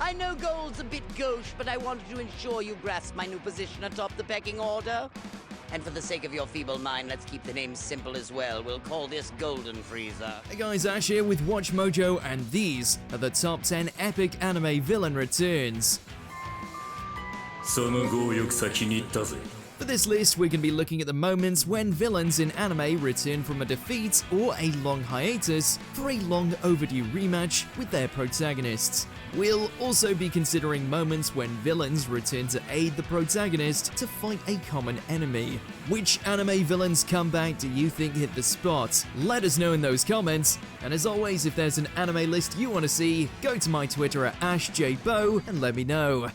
I know gold's a bit gauche, but I wanted to ensure you grasp my new position atop the pecking order. And for the sake of your feeble mind, let's keep the name simple as well. We'll call this Golden Freezer. Hey guys, Ash here with WatchMojo, and these are the top 10 epic anime villain returns. For this list, we're going to be looking at the moments when villains in anime return from a defeat or a long hiatus for a long overdue rematch with their protagonists. We'll also be considering moments when villains return to aid the protagonist to fight a common enemy. Which anime villain's comeback do you think hit the spot? Let us know in those comments. And as always, if there's an anime list you want to see, go to my Twitter at AshJBo and let me know.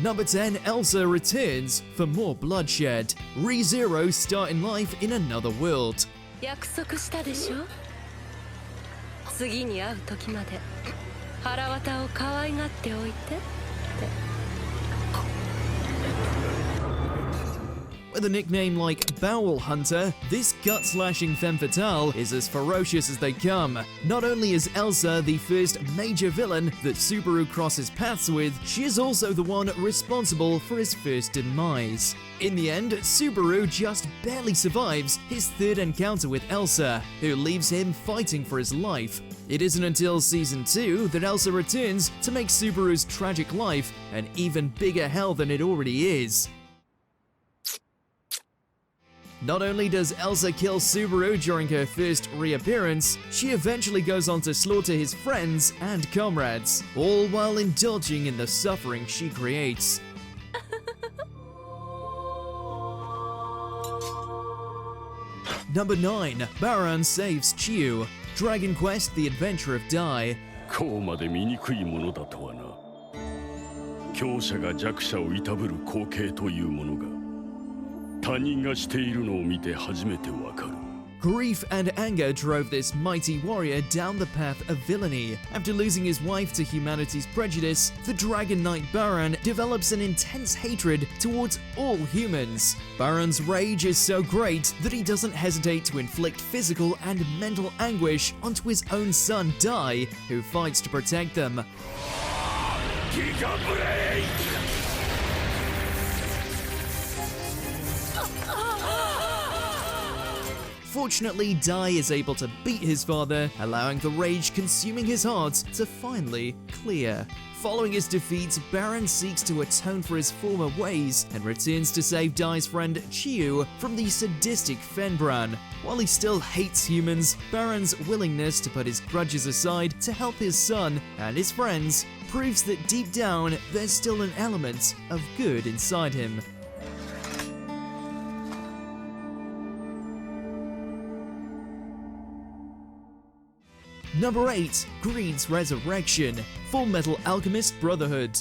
Number 10, Elsa returns for more bloodshed. ReZero starting life in another world. With a nickname like Bowel Hunter, this gut-slashing femme fatale is as ferocious as they come. Not only is Elsa the first major villain that Subaru crosses paths with, she is also the one responsible for his first demise. In the end, Subaru just barely survives his third encounter with Elsa, who leaves him fighting for his life. It isn't until Season 2 that Elsa returns to make Subaru's tragic life an even bigger hell than it already is. Not only does Elsa kill Subaru during her first reappearance, she eventually goes on to slaughter his friends and comrades, all while indulging in the suffering she creates. Number 9. Baran saves Chiu. Dragon Quest: The Adventure of Dai. こうまで醜いものだとはな。強者が弱者をいたぶる光景というものが他人がしているのを見て初めてわかる。 Grief and anger drove this mighty warrior down the path of villainy. After losing his wife to humanity's prejudice, the Dragon Knight Baran develops an intense hatred towards all humans. Baran's rage is so great that he doesn't hesitate to inflict physical and mental anguish onto his own son Dai, who fights to protect them. Fortunately, Dai is able to beat his father, allowing the rage consuming his heart to finally clear. Following his defeat, Baran seeks to atone for his former ways and returns to save Dai's friend Chiu from the sadistic Fenbran. While he still hates humans, Baran's willingness to put his grudges aside to help his son and his friends proves that deep down there's still an element of good inside him. Number 8. Greed's Resurrection. Full Metal Alchemist Brotherhood.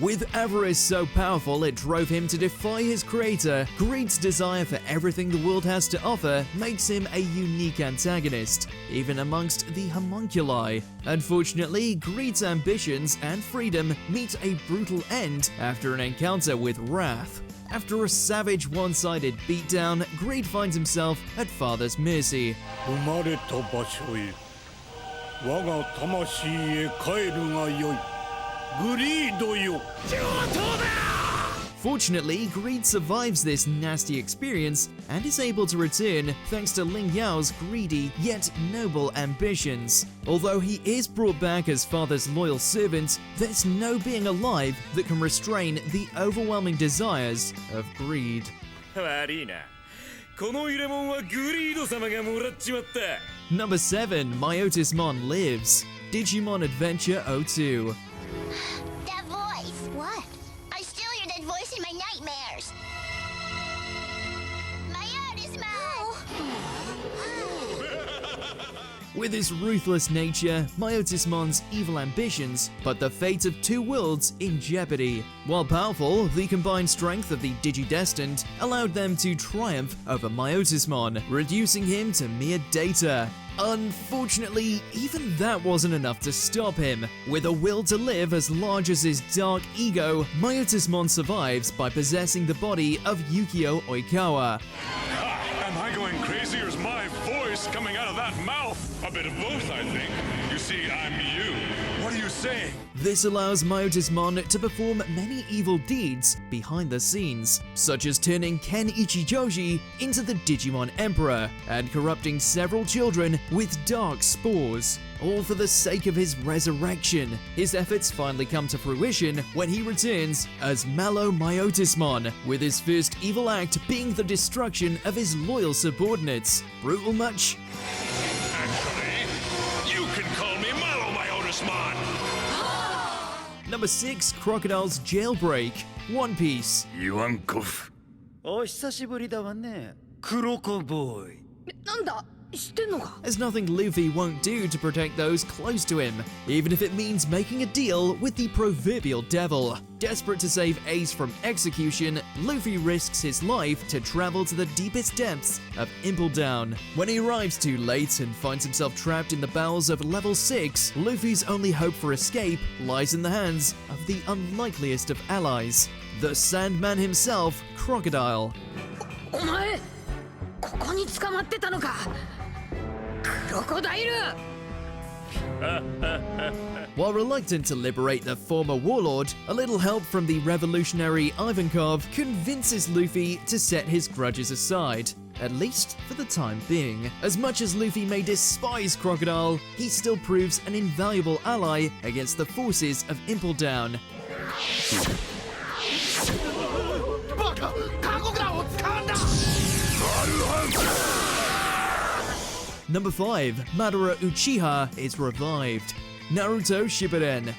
With avarice so powerful it drove him to defy his creator, Greed's desire for everything the world has to offer makes him a unique antagonist, even amongst the homunculi. Unfortunately, Greed's ambitions and freedom meet a brutal end after an encounter with Wrath. After a savage one-sided beatdown, Greed finds himself at Father's mercy. Fortunately, Greed survives this nasty experience and is able to return thanks to Ling Yao's greedy yet noble ambitions. Although he is brought back as Father's loyal servant, there's no being alive that can restrain the overwhelming desires of Greed. Number 7. Myotismon Lives. Digimon Adventure 02. That voice! What? I still hear that voice in my nightmares! My Myotismon! With his ruthless nature, Myotismon's evil ambitions put the fate of two worlds in jeopardy. While powerful, the combined strength of the Digidestined allowed them to triumph over Myotismon, reducing him to mere data. Unfortunately, even that wasn't enough to stop him. With a will to live as large as his dark ego, Myotismon survives by possessing the body of Yukio Oikawa. Am I going crazy or is my voice coming out of that mouth? A bit of both, I think. You see, I'm you. What are you saying? This allows Myotismon to perform many evil deeds behind the scenes, such as turning Ken Ichijoji into the Digimon Emperor and corrupting several children with dark spores, all for the sake of his resurrection. His efforts finally come to fruition when he returns as Mallow Myotismon, with his first evil act being the destruction of his loyal subordinates. Brutal much? Actually, you can call me Mallow Myotismon. Number 6, Crocodile's Jailbreak, One Piece. 言わんこふお久しぶりだわねクロコボーイなんだ知ってんのか There's nothing Luffy won't do to protect those close to him, even if it means making a deal with the proverbial devil. Desperate to save Ace from execution, Luffy risks his life to travel to the deepest depths of Impel Down. When he arrives too late and finds himself trapped in the bowels of Level 6, Luffy's only hope for escape lies in the hands of the unlikeliest of allies, the Sandman himself, Crocodile. お前ここに捕まってたのかクロコダイル While reluctant to liberate the former warlord, a little help from the revolutionary Ivankov convinces Luffy to set his grudges aside, at least for the time being. As much as Luffy may despise Crocodile, he still proves an invaluable ally against the forces of Impel Down. Number 5, Madara Uchiha is revived. Naruto Shippuden.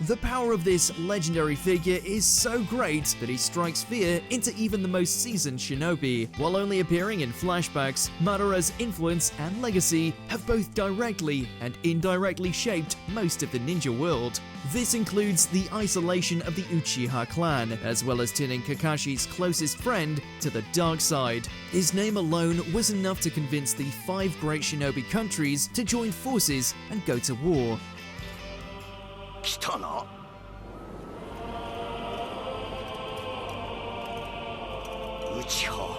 The power of this legendary figure is so great that he strikes fear into even the most seasoned shinobi. While only appearing in flashbacks, Madara's influence and legacy have both directly and indirectly shaped most of the ninja world. This includes the isolation of the Uchiha clan, as well as turning Kakashi's closest friend to the dark side. His name alone was enough to convince the 5 great shinobi countries to join forces and go to war. 来たなウチハ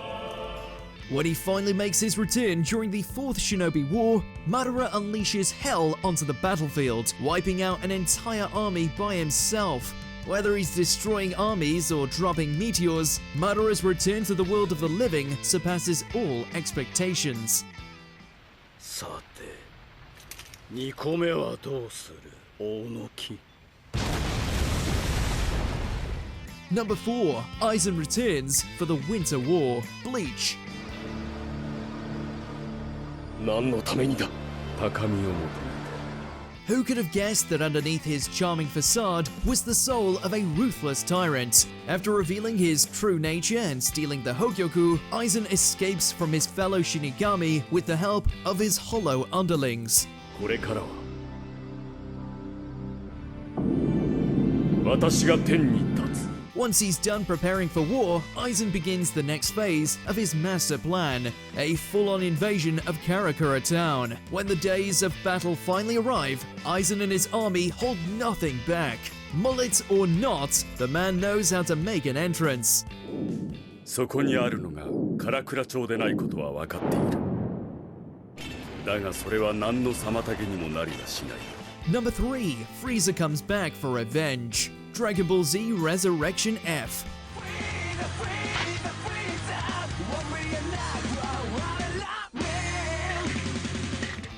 When he finally makes his return during the 4th Shinobi War, Madara unleashes hell onto the battlefield, wiping out an entire army by himself. Whether he's destroying armies or dropping meteors, Madara's return to the world of the living surpasses all expectations. さて2個目はどうする大野木 Number 4, Aizen returns for the Winter War, Bleach. 何のためにだ高みを求め Who could have guessed that underneath his charming facade was the soul of a ruthless tyrant? After revealing his true nature and stealing the Hogyoku, Aizen escapes from his fellow Shinigami with the help of his hollow underlings. これからは私が天に立つ Once he's done preparing for war, Aizen begins the next phase of his master plan, a full-on invasion of Karakura Town. When the days of battle finally arrive, Aizen and his army hold nothing back. Mullet or not, the man knows how to make an entrance. そこにあるのが唐倉町でないことは分かっているだがそれは何の妨げにもなりはしない Number 3, Frieza comes back for revenge. Dragon Ball Z Resurrection F.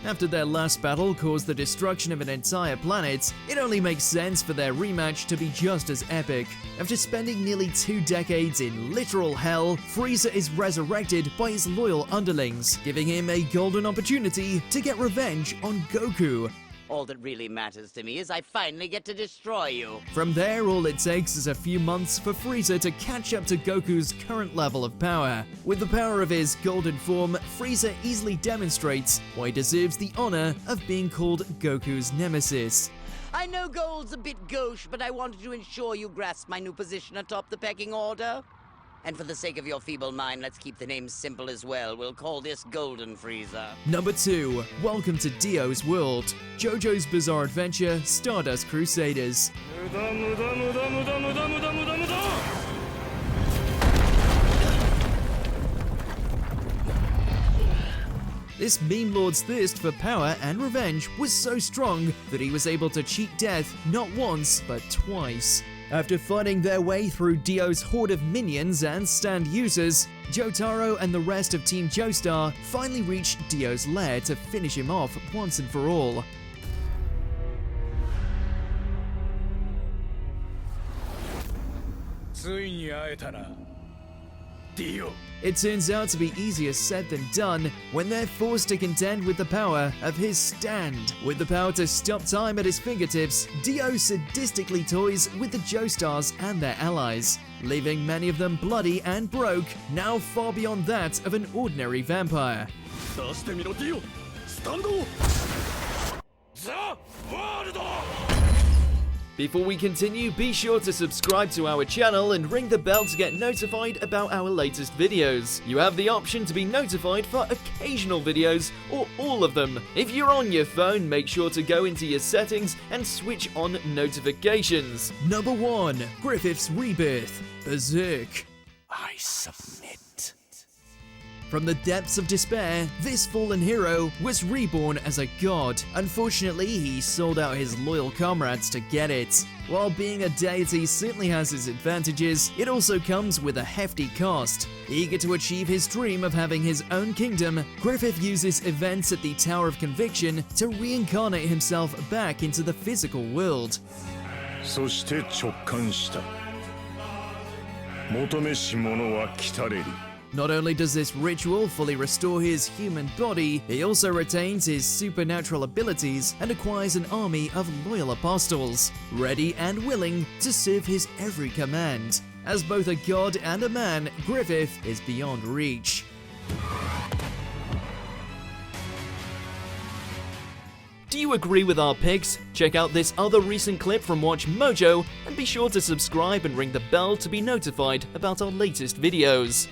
After their last battle caused the destruction of an entire planet, it only makes sense for their rematch to be just as epic. After spending nearly 2 decades in literal hell, Frieza is resurrected by his loyal underlings, giving him a golden opportunity to get revenge on Goku. All that really matters to me is I finally get to destroy you. From there, all it takes is a few months for Frieza to catch up to Goku's current level of power. With the power of his golden form, Frieza easily demonstrates why he deserves the honor of being called Goku's nemesis. I know gold's a bit gauche, but I wanted to ensure you grasp my new position atop the pecking order. And for the sake of your feeble mind, let's keep the name simple as well. We'll call this Golden Frieza. Number 2. Welcome to Dio's World. JoJo's Bizarre Adventure, Stardust Crusaders. This meme lord's thirst for power and revenge was so strong that he was able to cheat death not once, but twice. After fighting their way through Dio's horde of minions and stand users, Jotaro and the rest of Team Joestar finally reached Dio's lair to finish him off once and for all. It turns out to be easier said than done when they're forced to contend with the power of his stand. With the power to stop time at his fingertips, Dio sadistically toys with the Joestars and their allies, leaving many of them bloody and broke, now far beyond that of an ordinary vampire. Before we continue, be sure to subscribe to our channel and ring the bell to get notified about our latest videos. You have the option to be notified for occasional videos or all of them. If you're on your phone, make sure to go into your settings and switch on notifications. Number 1. Griffith's Rebirth, Berserk. I submit. From the depths of despair, this fallen hero was reborn as a god. Unfortunately, he sold out his loyal comrades to get it. While being a deity certainly has its advantages, it also comes with a hefty cost. Eager to achieve his dream of having his own kingdom, Griffith uses events at the Tower of Conviction to reincarnate himself back into the physical world. そして直感した。求めし者は来たれり。 Not only does this ritual fully restore his human body, he also retains his supernatural abilities and acquires an army of loyal apostles, ready and willing to serve his every command. As both a god and a man, Griffith is beyond reach. Do you agree with our picks? Check out this other recent clip from WatchMojo and be sure to subscribe and ring the bell to be notified about our latest videos.